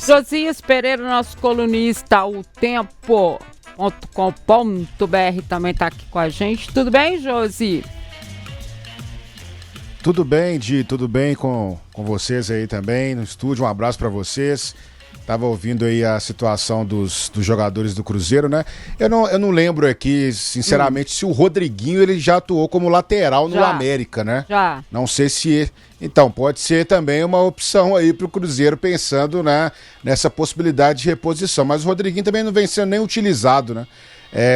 Josias Pereira, nosso colunista, o tempo.com.br, também está aqui com a gente. Tudo bem, Josi? Tudo bem, Di, tudo bem com vocês aí também no estúdio, um abraço para vocês. Tava ouvindo aí a situação dos jogadores do Cruzeiro, né? Eu não lembro aqui, sinceramente, se o Rodriguinho ele já atuou como lateral no América, né? Já. Não sei se... Então, pode ser também uma opção aí pro Cruzeiro pensando, né, nessa possibilidade de reposição. Mas o Rodriguinho também não vem sendo nem utilizado, né?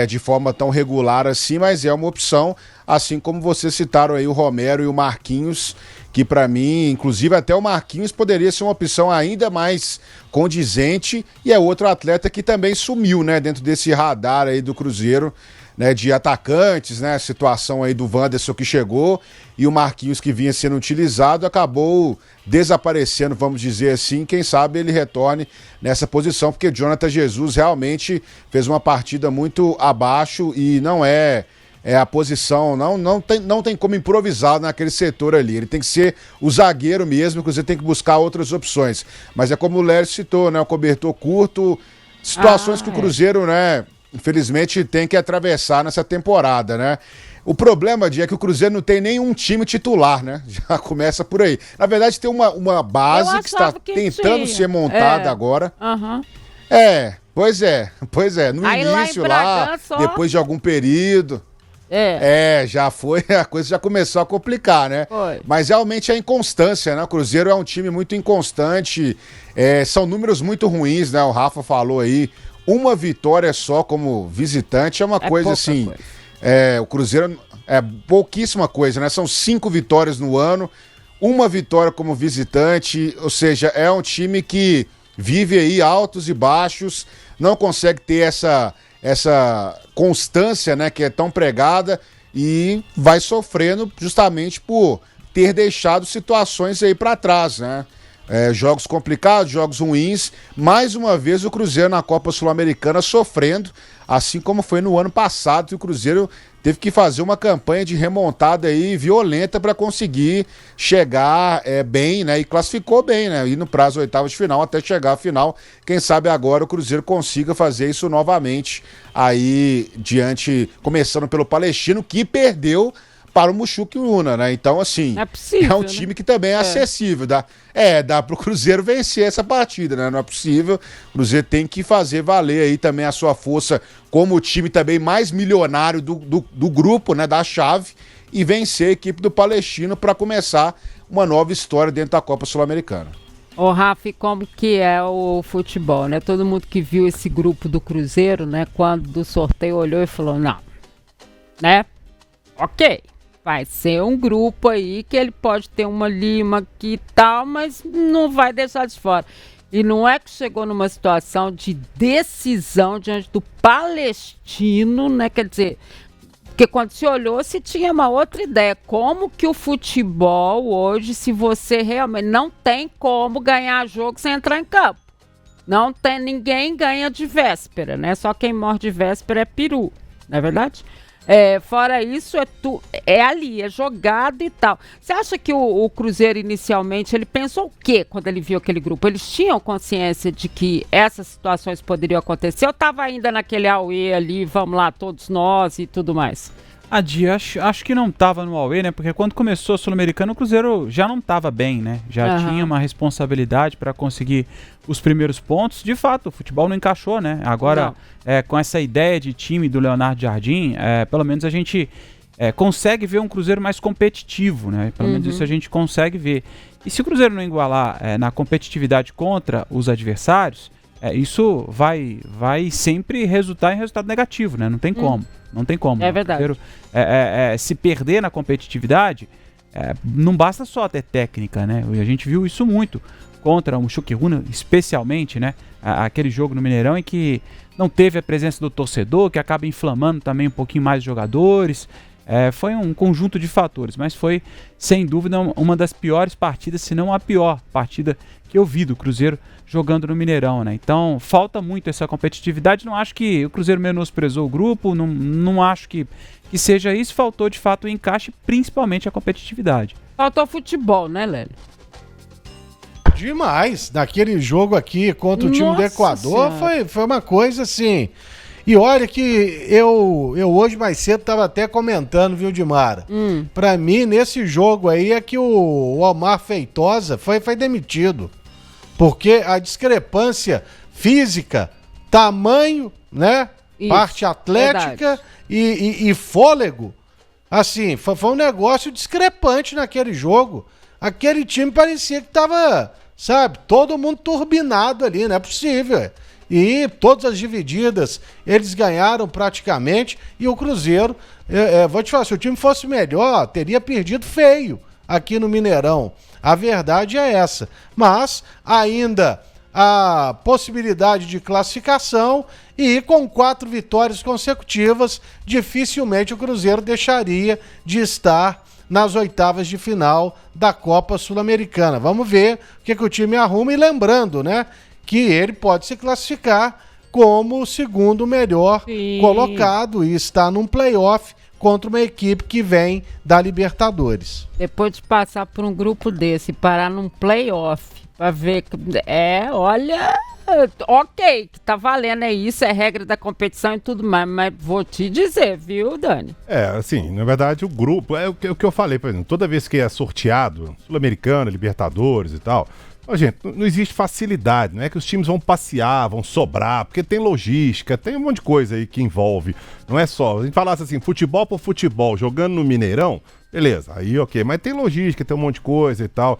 De forma tão regular assim, mas é uma opção, assim como vocês citaram aí o Romero e o Marquinhos, que para mim, inclusive até o Marquinhos poderia ser uma opção ainda mais condizente, e é outro atleta que também sumiu, né, dentro desse radar aí do Cruzeiro, né, de atacantes, né, a situação aí do Wanderson que chegou e o Marquinhos que vinha sendo utilizado acabou desaparecendo, vamos dizer assim. Quem sabe ele retorne nessa posição, porque Jonathan Jesus realmente fez uma partida muito abaixo e não é a posição, não tem como improvisar naquele setor ali. Ele tem que ser o zagueiro mesmo, inclusive tem que buscar outras opções. Mas é como o Léo citou, né, o cobertor curto, situações que o Cruzeiro, né, infelizmente tem que atravessar nessa temporada, né? O problema, é que o Cruzeiro não tem nenhum time titular, né? Já começa por aí. Na verdade, tem uma base que está tentando ser montada agora. Pois é. No aí início lá, depois de algum período... já foi, a coisa já começou a complicar, né? Foi. Mas realmente é inconstância, né? O Cruzeiro é um time muito inconstante, são números muito ruins, né? O Rafa falou aí, uma vitória só como visitante é uma coisa assim... o Cruzeiro é pouquíssima coisa, né? São 5 vitórias no ano, uma vitória como visitante, ou seja, é um time que vive aí altos e baixos, não consegue ter essa constância, né, que é tão pregada, e vai sofrendo justamente por ter deixado situações aí para trás, né? Jogos complicados, jogos ruins. Mais uma vez o Cruzeiro na Copa Sul-Americana sofrendo, assim como foi no ano passado, que o Cruzeiro teve que fazer uma campanha de remontada aí violenta para conseguir chegar bem, né? E classificou bem, né? E no prazo oitavas de final até chegar à final. Quem sabe agora o Cruzeiro consiga fazer isso novamente aí começando pelo Palestino, que perdeu para o Mushuc Una, né? Então, assim, é um time que também é acessível. Dá pro Cruzeiro vencer essa partida, né? Não é possível. O Cruzeiro tem que fazer valer aí também a sua força como o time também mais milionário do grupo, né? Da chave, e vencer a equipe do Palestino para começar uma nova história dentro da Copa Sul-Americana. Ô, Rafa, como que é o futebol, né? Todo mundo que viu esse grupo do Cruzeiro, né? Quando do sorteio olhou e falou, não, né? Ok. Vai ser um grupo aí que ele pode ter uma lima aqui e tal, mas não vai deixar de fora. E não é que chegou numa situação de decisão diante do Palestino, né? Quer dizer, porque quando se olhou, se tinha uma outra ideia. Como que o futebol hoje, se você realmente não tem como ganhar jogo sem entrar em campo. Não tem, ninguém ganha de véspera, né? Só quem morre de véspera é peru, não é verdade? Fora isso, é ali, é jogado e tal. Você acha que o Cruzeiro inicialmente, ele pensou o quê quando ele viu aquele grupo? Eles tinham consciência de que essas situações poderiam acontecer? Ou estava ainda naquele auê ali, vamos lá, todos nós e tudo mais? Di, acho que não estava no auê, né? Porque quando começou a Sul-Americana, o Cruzeiro já não estava bem, né? Já tinha uma responsabilidade para conseguir os primeiros pontos. De fato, o futebol não encaixou, né? Agora, com essa ideia de time do Leonardo Jardim, pelo menos a gente consegue ver um Cruzeiro mais competitivo, né? Pelo menos isso a gente consegue ver. E se o Cruzeiro não igualar na competitividade contra os adversários, isso vai sempre resultar em resultado negativo, né? Não tem como. Não tem como. É verdade. O Cruzeiro, se perder na competitividade, não basta só ter técnica, né? A gente viu isso muito contra o Mushuc Una, especialmente, né? Aquele jogo no Mineirão em que não teve a presença do torcedor, que acaba inflamando também um pouquinho mais os jogadores. Foi um conjunto de fatores, mas foi, sem dúvida, uma das piores partidas, se não a pior partida que eu vi do Cruzeiro jogando no Mineirão, né? Então, falta muito essa competitividade. Não acho que o Cruzeiro menosprezou o grupo, não acho que seja isso. Faltou, de fato, o encaixe, principalmente a competitividade. Faltou futebol, né, Lélio? Demais. Naquele jogo aqui contra o time do Equador foi uma coisa assim. E olha que eu hoje mais cedo estava até comentando, viu, Dimara? Pra mim, nesse jogo aí é que o Omar Feitosa foi demitido. Porque a discrepância física, tamanho, né? Isso, parte atlética e fôlego. Assim, foi um negócio discrepante naquele jogo. Aquele time parecia que tava, sabe, todo mundo turbinado ali, não é possível. E todas as divididas eles ganharam praticamente. E o Cruzeiro, vou te falar, se o time fosse melhor, teria perdido feio aqui no Mineirão. A verdade é essa. Mas ainda a possibilidade de classificação e com 4 vitórias consecutivas, dificilmente o Cruzeiro deixaria de estar nas oitavas de final da Copa Sul-Americana. Vamos ver o que o time arruma e lembrando, né, que ele pode se classificar como o segundo melhor colocado e está num playoff contra uma equipe que vem da Libertadores. Depois de passar por um grupo desse e parar num playoff, pra ver, olha, ok, que tá valendo, isso é regra da competição e tudo mais, mas vou te dizer, viu, Dani? Assim, na verdade o grupo, é o que eu falei, por exemplo, toda vez que é sorteado, Sul-Americana, Libertadores e tal, gente, não existe facilidade, não é que os times vão passear, vão sobrar, porque tem logística, tem um monte de coisa aí que envolve, não é só, a gente falasse assim, futebol por futebol, jogando no Mineirão, beleza, aí ok, mas tem logística, tem um monte de coisa e tal,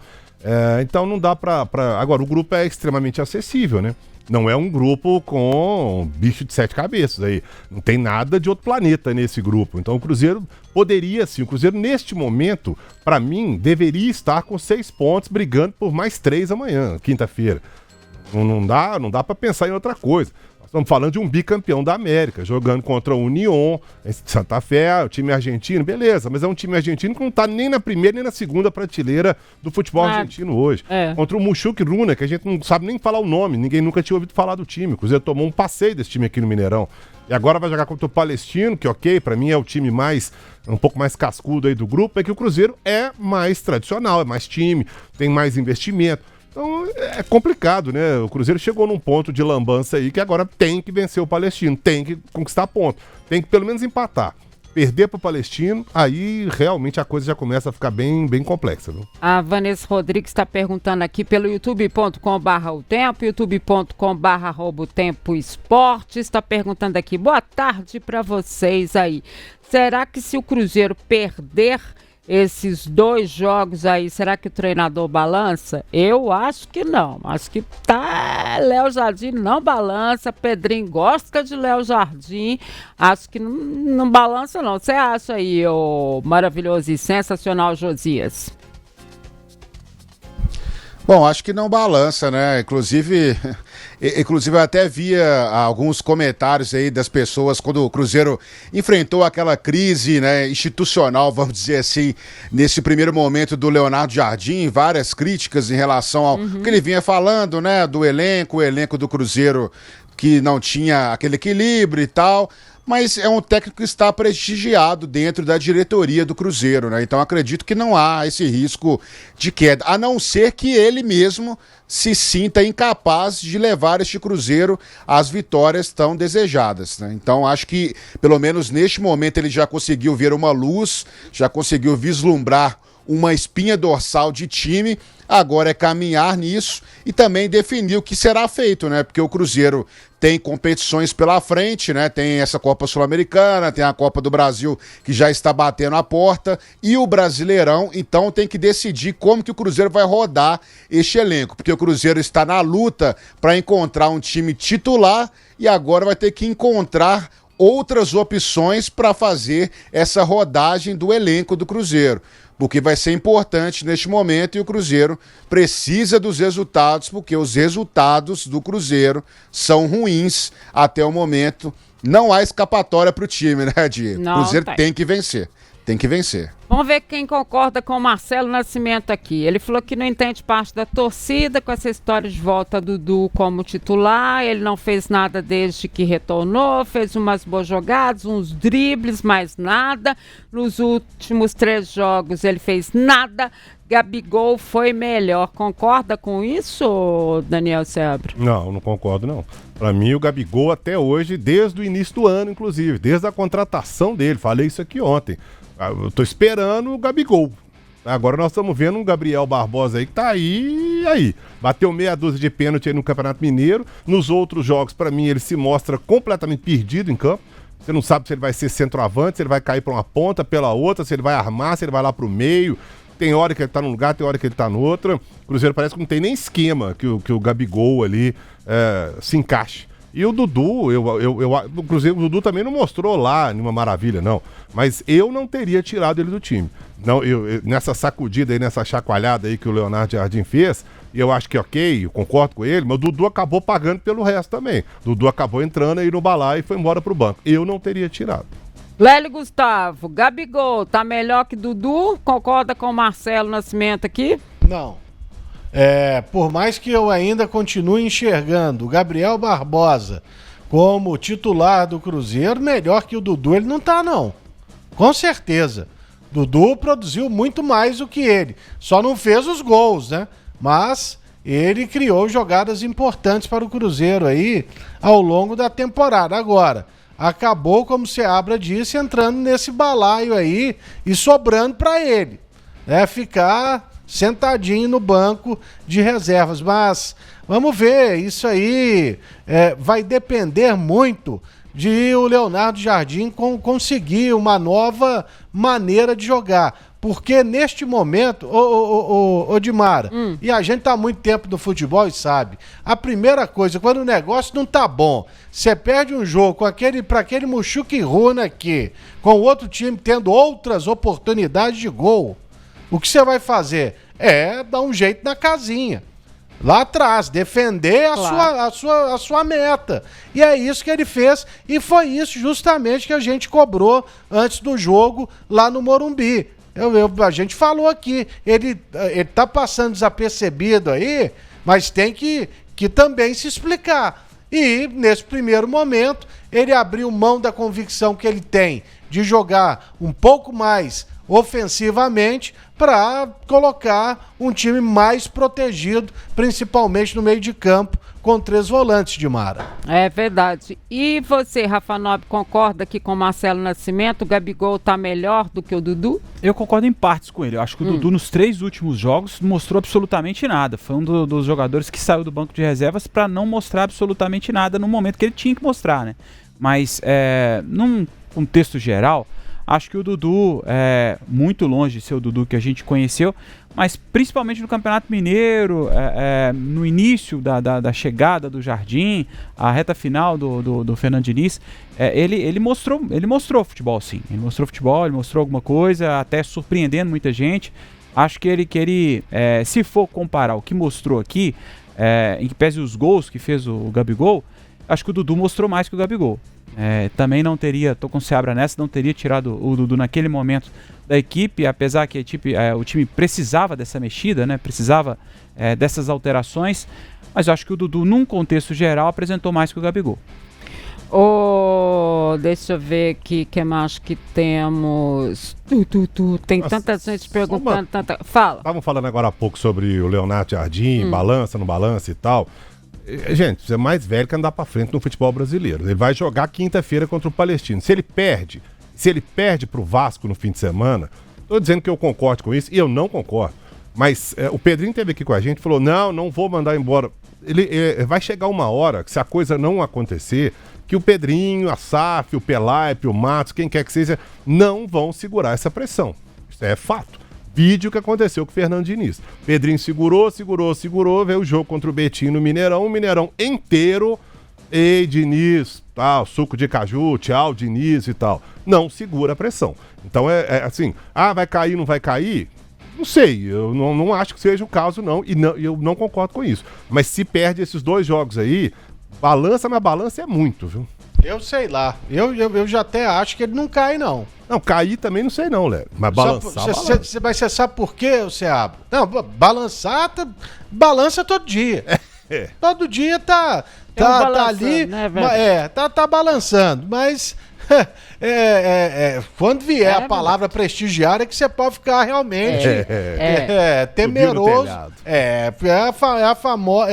então não dá pra... Agora, o grupo é extremamente acessível, né? Não é um grupo com bicho de 7 cabeças aí. Não tem nada de outro planeta nesse grupo. Então o Cruzeiro poderia sim. O Cruzeiro, neste momento, pra mim, deveria estar com 6 pontos, brigando por mais 3 amanhã, quinta-feira. Não dá pra pensar em outra coisa. Estamos falando de um bicampeão da América, jogando contra o Unión, Santa Fé, o time argentino, beleza, mas é um time argentino que não está nem na primeira nem na segunda prateleira do futebol argentino hoje. Contra o Mushuc Runa, que a gente não sabe nem falar o nome, ninguém nunca tinha ouvido falar do time. O Cruzeiro tomou um passeio desse time aqui no Mineirão. E agora vai jogar contra o Palestino, que ok, pra mim é o time um pouco mais cascudo aí do grupo, é que o Cruzeiro é mais tradicional, é mais time, tem mais investimento. Então é complicado, né? O Cruzeiro chegou num ponto de lambança aí que agora tem que vencer o Palestino, tem que conquistar ponto, tem que pelo menos empatar. Perder pro Palestino, aí realmente a coisa já começa a ficar bem, bem complexa, viu? A Vanessa Rodrigues está perguntando aqui pelo youtube.com/otempo, youtube.com/@otempo esporte, está perguntando aqui, boa tarde para vocês aí. Será que se o Cruzeiro perder esses 2 jogos aí, será que o treinador balança? Eu acho que não. Acho que Léo Jardim não balança. Pedrinho gosta de Léo Jardim. Acho que não balança, não. Você acha aí, o maravilhoso e sensacional Josias? Bom, acho que não balança, né? Inclusive eu até via alguns comentários aí das pessoas quando o Cruzeiro enfrentou aquela crise, né, institucional, vamos dizer assim, nesse primeiro momento do Leonardo Jardim, várias críticas em relação ao que ele vinha falando, né, do elenco, o elenco do Cruzeiro que não tinha aquele equilíbrio e tal. Mas é um técnico que está prestigiado dentro da diretoria do Cruzeiro, né? Então acredito que não há esse risco de queda, a não ser que ele mesmo se sinta incapaz de levar este Cruzeiro às vitórias tão desejadas, né? Então acho que, pelo menos neste momento, ele já conseguiu ver uma luz, já conseguiu vislumbrar uma espinha dorsal de time. Agora é caminhar nisso e também definir o que será feito, né? Porque o Cruzeiro tem competições pela frente, né? Tem essa Copa Sul-Americana, tem a Copa do Brasil que já está batendo a porta e o Brasileirão, então tem que decidir como que o Cruzeiro vai rodar este elenco, porque o Cruzeiro está na luta para encontrar um time titular e agora vai ter que encontrar outras opções para fazer essa rodagem do elenco do Cruzeiro, porque vai ser importante neste momento e o Cruzeiro precisa dos resultados, porque os resultados do Cruzeiro são ruins até o momento. Não há escapatória para o time, né, Di? O Cruzeiro tem que vencer. tem que vencer. Vamos ver quem concorda com o Marcelo Nascimento aqui. Ele falou que não entende parte da torcida com essa história de volta do Dudu como titular. Ele não fez nada desde que retornou, fez umas boas jogadas, uns dribles, mais nada. Nos últimos 3 jogos ele fez nada. Gabigol foi melhor. Concorda com isso, Daniel Seabra? Não concordo, não. Pra mim, o Gabigol até hoje, desde o início do ano, inclusive, desde a contratação dele, falei isso aqui ontem. Eu tô esperando o Gabigol. Agora nós estamos vendo um Gabriel Barbosa aí que tá aí. Bateu meia dúzia de pênalti aí no Campeonato Mineiro. Nos outros jogos, pra mim, ele se mostra completamente perdido em campo. Você não sabe se ele vai ser centroavante, se ele vai cair pra uma ponta, pela outra, se ele vai armar, se ele vai lá pro meio. Tem hora que ele tá num lugar, tem hora que ele tá no outro. O Cruzeiro parece que não tem nem esquema que o Gabigol ali se encaixe. E o Dudu, o Cruzeiro, o Dudu também não mostrou lá nenhuma maravilha, não. Mas eu não teria tirado ele do time. Não, nessa sacudida aí, nessa chacoalhada aí que o Leonardo Jardim fez, eu acho que ok, eu concordo com ele, mas o Dudu acabou pagando pelo resto também. O Dudu acabou entrando aí no balaio e foi embora pro banco. Eu não teria tirado. Lélio Gustavo, Gabigol tá melhor que Dudu? Concorda com o Marcelo Nascimento aqui? Não. Por mais que eu ainda continue enxergando o Gabriel Barbosa como titular do Cruzeiro, melhor que o Dudu ele não tá, não. Com certeza. Dudu produziu muito mais do que ele. Só não fez os gols, né? Mas ele criou jogadas importantes para o Cruzeiro aí ao longo da temporada. Agora, acabou, como o Seabra disse, entrando nesse balaio aí e sobrando para ele. Ficar sentadinho no banco de reservas. Mas vamos ver, isso aí vai depender muito de o Leonardo Jardim conseguir uma nova maneira de jogar. Porque neste momento, ô Dimara, e a gente tá há muito tempo no futebol e sabe, a primeira coisa, quando o negócio não tá bom, você perde um jogo para aquele Muxuque Runa aqui, com o outro time tendo outras oportunidades de gol, o que você vai fazer? Dar um jeito na casinha. Lá atrás, defender a sua meta. E é isso que ele fez, e foi isso justamente que a gente cobrou antes do jogo lá no Morumbi. A gente falou aqui, ele tá passando desapercebido aí, mas tem que também se explicar. E, nesse primeiro momento, ele abriu mão da convicção que ele tem de jogar um pouco mais ofensivamente para colocar um time mais protegido, principalmente no meio de campo, com 3 volantes, Dimara. É verdade. E você, Rafa Nobre, concorda aqui com o Marcelo Nascimento? O Gabigol tá melhor do que o Dudu? Eu concordo em partes com ele. Eu acho que o Dudu, nos 3 últimos jogos, não mostrou absolutamente nada. Foi um dos jogadores que saiu do banco de reservas para não mostrar absolutamente nada no momento que ele tinha que mostrar, né? Mas, num contexto geral, acho que o Dudu é muito longe de ser o Dudu que a gente conheceu, mas principalmente no Campeonato Mineiro, no início da chegada do Jardim, a reta final do Fernando Diniz, ele mostrou futebol, sim. Ele mostrou futebol, ele mostrou alguma coisa, até surpreendendo muita gente. Acho que ele se for comparar o que mostrou aqui, em que pese os gols que fez o Gabigol, acho que o Dudu mostrou mais que o Gabigol. Também não teria, tô com o Seabra nessa, não teria tirado o Dudu naquele momento da equipe, apesar que o time precisava dessa mexida, né? Precisava dessas alterações, mas eu acho que o Dudu, num contexto geral, apresentou mais que o Gabigol. Deixa eu ver aqui, que mais que temos? Tem tanta gente perguntando, Fala. Estavam falando agora há pouco sobre o Leonardo Jardim, balança, não balança e tal. Gente, você é mais velho que andar pra frente no futebol brasileiro. Ele vai jogar quinta-feira contra o Palestino. Se ele perde pro Vasco no fim de semana, tô dizendo que eu concordo com isso, e eu não concordo. Mas o Pedrinho esteve aqui com a gente e falou, não vou mandar embora. Vai chegar uma hora que, se a coisa não acontecer, que o Pedrinho, a SAF, o Pelaipe, o Matos, quem quer que seja, não vão segurar essa pressão. Isso é fato. Vídeo que aconteceu com o Fernando Diniz. Pedrinho segurou, veio o jogo contra o Betim no Mineirão, o Mineirão inteiro, ei, Diniz, tal, suco de caju, tchau, Diniz e tal. Não segura a pressão. Então assim, vai cair, não vai cair? Não sei, eu não acho que seja o caso, não, e eu não concordo com isso. Mas se perde esses 2 jogos aí, balança, mas balança é muito, viu? Eu sei lá, eu já até acho que ele não cai, não. Não, cair também não sei não, Léo. Mas balançar, Mas você sabe por quê, Seabra? Não, balançar, balança todo dia. Todo dia tá ali, né, tá balançando, mas quando vier a palavra prestigiar que você pode ficar realmente temeroso. É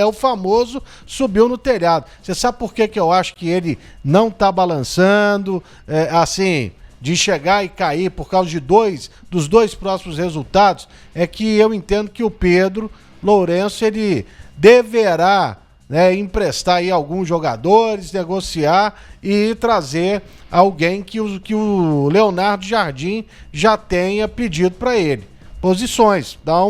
o famoso subiu no telhado. Você sabe por que eu acho que ele não tá balançando, assim, de chegar e cair por causa dos dois próximos resultados? É que eu entendo que o Pedro Lourenço, ele deverá, né, emprestar aí alguns jogadores, negociar e trazer alguém que o Leonardo Jardim já tenha pedido para ele. Posições, dar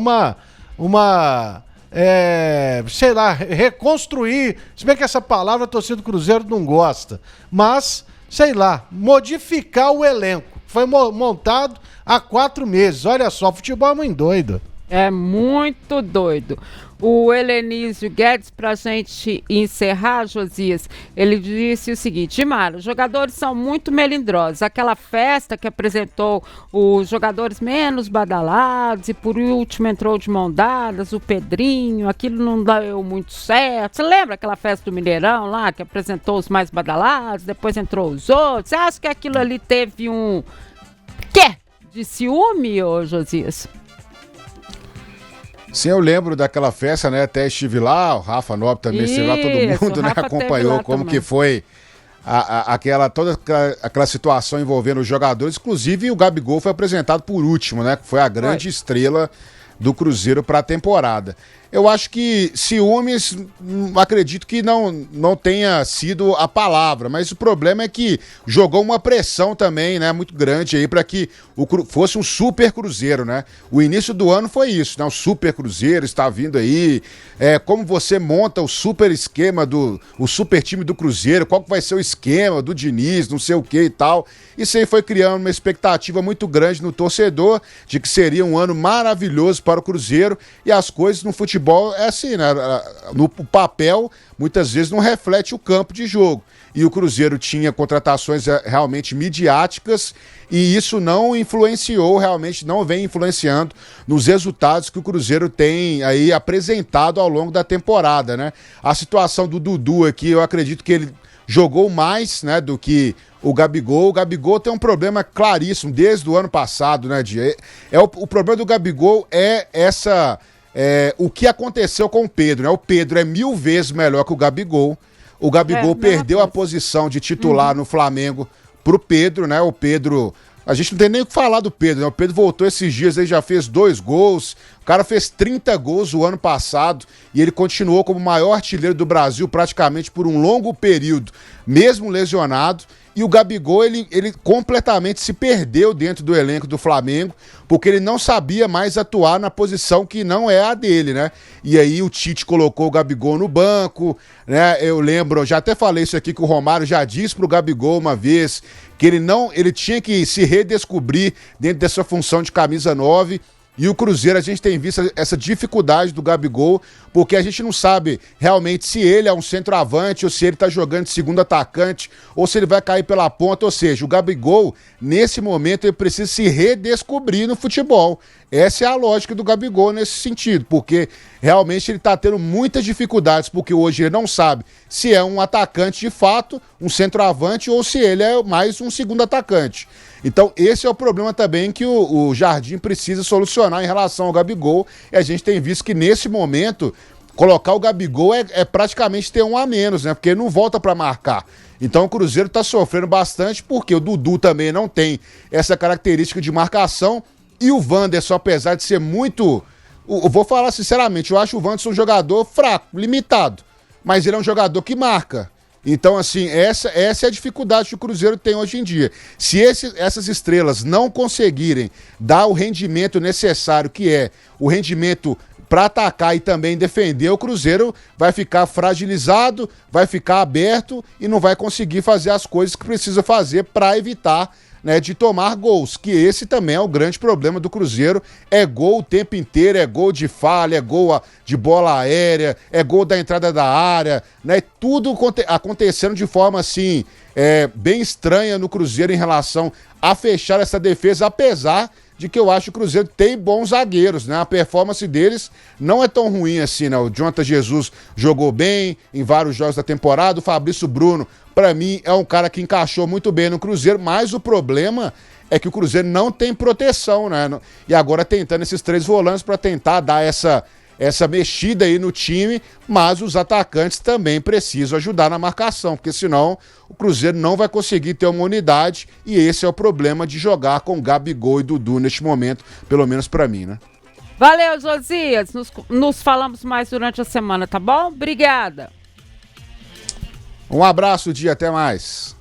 sei lá, reconstruir, se bem que essa palavra a torcida do Cruzeiro não gosta, mas, sei lá, modificar o elenco. Foi montado há 4 meses, olha só, o futebol é muito doido. É muito doido. O Helenísio Guedes, pra gente encerrar, Josias, ele disse o seguinte: Mara, os jogadores são muito melindrosos. Aquela festa que apresentou os jogadores menos badalados e por último entrou de mão dadas o Pedrinho, aquilo não deu muito certo. Você lembra aquela festa do Mineirão lá, que apresentou os mais badalados, depois entrou os outros? Você acha que aquilo ali teve um quê de ciúme, ô Josias? Sim, eu lembro daquela festa, né? Até estive lá, o Rafa Nobre também esteve lá, todo mundo, né, acompanhou como que foi toda aquela situação envolvendo os jogadores. Inclusive, o Gabigol foi apresentado por último, né? Que foi a grande estrela do Cruzeiro para a temporada. Eu acho que ciúmes, acredito que não tenha sido a palavra, mas o problema é que jogou uma pressão também, né, muito grande aí para que fosse um super Cruzeiro, né? O início do ano foi isso, né? O super Cruzeiro está vindo aí, como você monta o super esquema o super time do Cruzeiro, qual que vai ser o esquema do Diniz, não sei o que e tal. Isso aí foi criando uma expectativa muito grande no torcedor de que seria um ano maravilhoso para o Cruzeiro, e as coisas no futebol é assim, né? No papel, muitas vezes não reflete o campo de jogo. E o Cruzeiro tinha contratações realmente midiáticas e isso não influenciou, realmente não vem influenciando nos resultados que o Cruzeiro tem aí apresentado ao longo da temporada, né? A situação do Dudu aqui, eu acredito que ele jogou mais, né, do que o Gabigol. O Gabigol tem um problema claríssimo desde o ano passado, né, o problema do Gabigol o que aconteceu com o Pedro, né? O Pedro é 1000 vezes melhor que o Gabigol. O Gabigol perdeu a posição de titular no Flamengo pro Pedro, né? O Pedro... A gente não tem nem o que falar do Pedro, né? O Pedro voltou esses dias, ele já fez 2 gols. O cara fez 30 gols o ano passado e ele continuou como o maior artilheiro do Brasil praticamente por um longo período, mesmo lesionado. E o Gabigol, ele completamente se perdeu dentro do elenco do Flamengo, porque ele não sabia mais atuar na posição que não é a dele, né? E aí o Tite colocou o Gabigol no banco, né? Eu lembro, já até falei isso aqui, que o Romário já disse pro Gabigol uma vez que ele tinha que se redescobrir dentro dessa função de camisa 9. E o Cruzeiro, a gente tem visto essa dificuldade do Gabigol, porque a gente não sabe realmente se ele é um centroavante, ou se ele tá jogando de segundo atacante, ou se ele vai cair pela ponta. Ou seja, o Gabigol, nesse momento, ele precisa se redescobrir no futebol. Essa é a lógica do Gabigol nesse sentido, porque realmente ele tá tendo muitas dificuldades, porque hoje ele não sabe se é um atacante de fato, um centroavante, ou se ele é mais um segundo atacante. Então esse é o problema também que o Jardim precisa solucionar em relação ao Gabigol, e a gente tem visto que nesse momento colocar o Gabigol é praticamente ter um a menos, né? Porque ele não volta para marcar. Então o Cruzeiro tá sofrendo bastante porque o Dudu também não tem essa característica de marcação, e o Wanderson, apesar de ser muito... Eu vou falar sinceramente, eu acho o Wanderson um jogador fraco, limitado, mas ele é um jogador que marca. Então, assim, essa é a dificuldade que o Cruzeiro tem hoje em dia. Se essas estrelas não conseguirem dar o rendimento necessário, que é o rendimento para atacar e também defender, o Cruzeiro vai ficar fragilizado, vai ficar aberto e não vai conseguir fazer as coisas que precisa fazer para evitar né, de tomar gols, que esse também é o grande problema do Cruzeiro, é gol o tempo inteiro, é gol de falha, é gol de bola aérea, é gol da entrada da área, né, tudo acontecendo de forma assim, bem estranha no Cruzeiro em relação a fechar essa defesa, apesar de que eu acho que o Cruzeiro tem bons zagueiros, né? A performance deles não é tão ruim assim, né? O Jonathan Jesus jogou bem em vários jogos da temporada, o Fabrício Bruno, pra mim, é um cara que encaixou muito bem no Cruzeiro, mas o problema é que o Cruzeiro não tem proteção, né? E agora tentando esses 3 volantes para tentar dar essa mexida aí no time, mas os atacantes também precisam ajudar na marcação, porque senão o Cruzeiro não vai conseguir ter uma unidade, e esse é o problema de jogar com Gabigol e Dudu neste momento, pelo menos pra mim, né? Valeu, Josias, nos falamos mais durante a semana, tá bom? Obrigada. Um abraço, Dia, até mais.